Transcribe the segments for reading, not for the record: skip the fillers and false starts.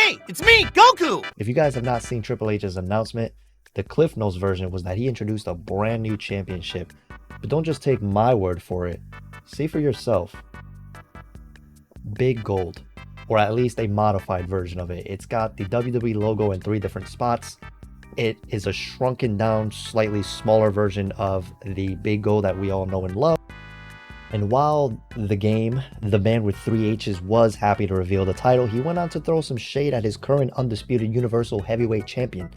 Hey, it's me, Goku! If you guys have not seen Triple H's announcement, the Cliff Notes version was that he introduced a brand new championship. But don't just take my word for it. See for yourself. Big Gold, or at least a modified version of it. It's got the WWE logo in 3 different spots. It is a shrunken down, slightly smaller version of the Big Gold that we all know and love. And while the man with 3 H's, was happy to reveal the title, he went on to throw some shade at his current undisputed Universal Heavyweight Champion.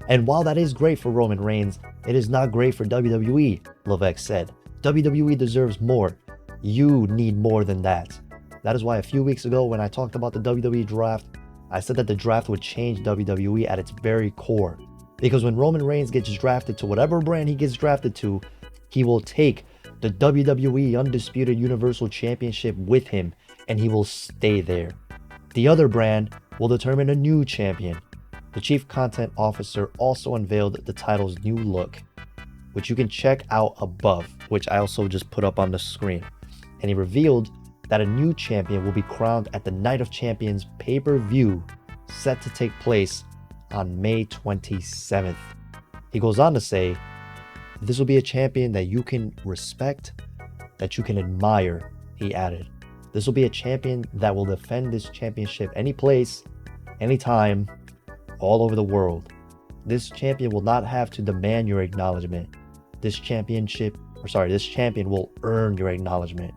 And while that is great for Roman Reigns, it is not great for WWE, Levesque said. WWE deserves more. You need more than that. That is why a few weeks ago when I talked about the WWE draft, I said that the draft would change WWE at its very core. Because when Roman Reigns gets drafted to whatever brand he gets drafted to, he will take the WWE Undisputed Universal Championship with him, and he will stay there. The other brand will determine a new champion. The Chief Content Officer also unveiled the title's new look, which you can check out above, which I also just put up on the screen. And he revealed that a new champion will be crowned at the Night of Champions pay-per-view set to take place on May 27th. He goes on to say, this will be a champion that you can respect, that you can admire, he added. This will be a champion that will defend this championship any place, anytime, all over the world. This champion will not have to demand your acknowledgement. This champion will earn your acknowledgement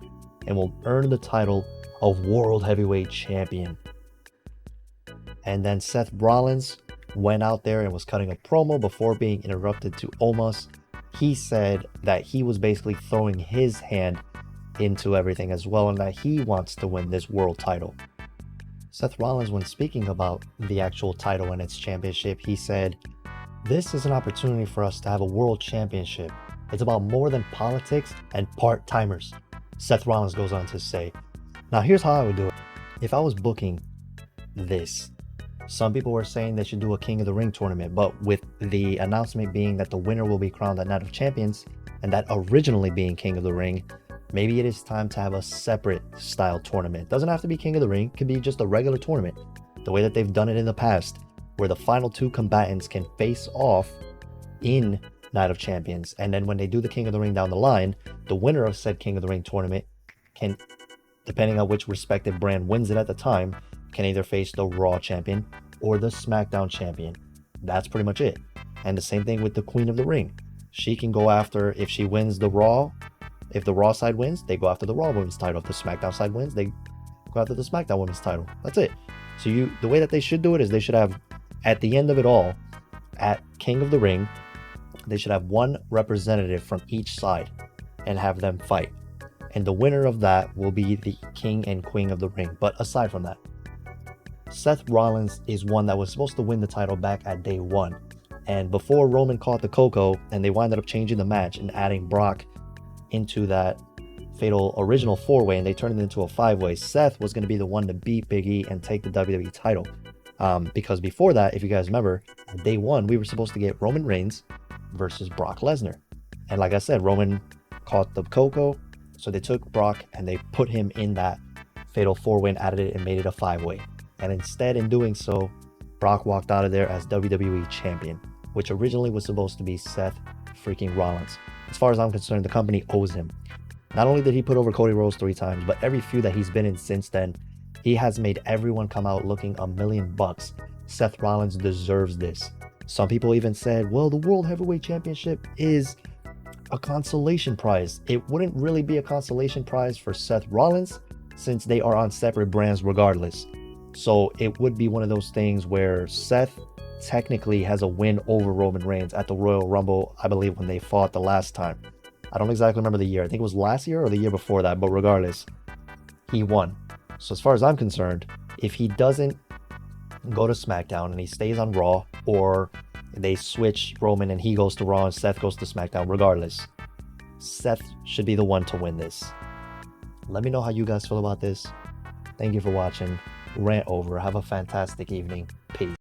and will earn the title of World Heavyweight Champion. And then Seth Rollins went out there and was cutting a promo before being interrupted to Omos. He said that he was basically throwing his hand into everything as well, and that he wants to win this world title. Seth Rollins, when speaking about the actual title and its championship, he said, "This is an opportunity for us to have a world championship. It's about more than politics and part-timers." Seth Rollins goes on to say, now here's how I would do it. If I was booking this, some people were saying they should do a King of the Ring tournament, but with the announcement being that the winner will be crowned at Night of Champions, and that originally being King of the Ring, maybe it is time to have a separate style tournament. Doesn't have to be King of the Ring, it could be just a regular tournament, the way that they've done it in the past, where the final 2 combatants can face off in Night of Champions, and then when they do the King of the Ring down the line, the winner of said King of the Ring tournament can, depending on which respective brand wins it at the time, can either face the Raw champion or the SmackDown champion. That's pretty much it. And the same thing with the Queen of the Ring. She can go after, if she wins the Raw, if the Raw side wins, they go after the Raw Women's title. If the SmackDown side wins, they go after the SmackDown Women's title. That's it. So the way that they should do it is they should have, at the end of it all, at King of the Ring, they should have 1 representative from each side and have them fight. And the winner of that will be the King and Queen of the Ring. But aside from that, Seth Rollins is one that was supposed to win the title back at day 1. And before Roman caught the coco and they wound up changing the match and adding Brock into that fatal original 4-way, and they turned it into a 5-way, Seth was going to be the one to beat Big E and take the WWE title. Because before that, if you guys remember, on day 1, we were supposed to get Roman Reigns versus Brock Lesnar. And like I said, Roman caught the coco, so they took Brock and they put him in that fatal 4-way and added it and made it a 5-way. And instead, in doing so, Brock walked out of there as WWE champion, which originally was supposed to be Seth freaking Rollins. As far as I'm concerned, the company owes him. Not only did he put over Cody Rhodes 3 times, but every feud that he's been in since then, he has made everyone come out looking $1 million. Seth Rollins deserves this. Some people even said, well, the World Heavyweight Championship is a consolation prize. It wouldn't really be a consolation prize for Seth Rollins, since they are on separate brands regardless. So it would be one of those things where Seth technically has a win over Roman Reigns at the Royal Rumble, I believe, when they fought the last time. I don't exactly remember the year. I think it was last year or the year before that, but regardless, he won. So as far as I'm concerned, if he doesn't go to SmackDown and he stays on Raw, or they switch Roman and he goes to Raw and Seth goes to SmackDown, regardless, Seth should be the one to win this. Let me know how you guys feel about this. Thank you for watching. Rant over. Have a fantastic evening.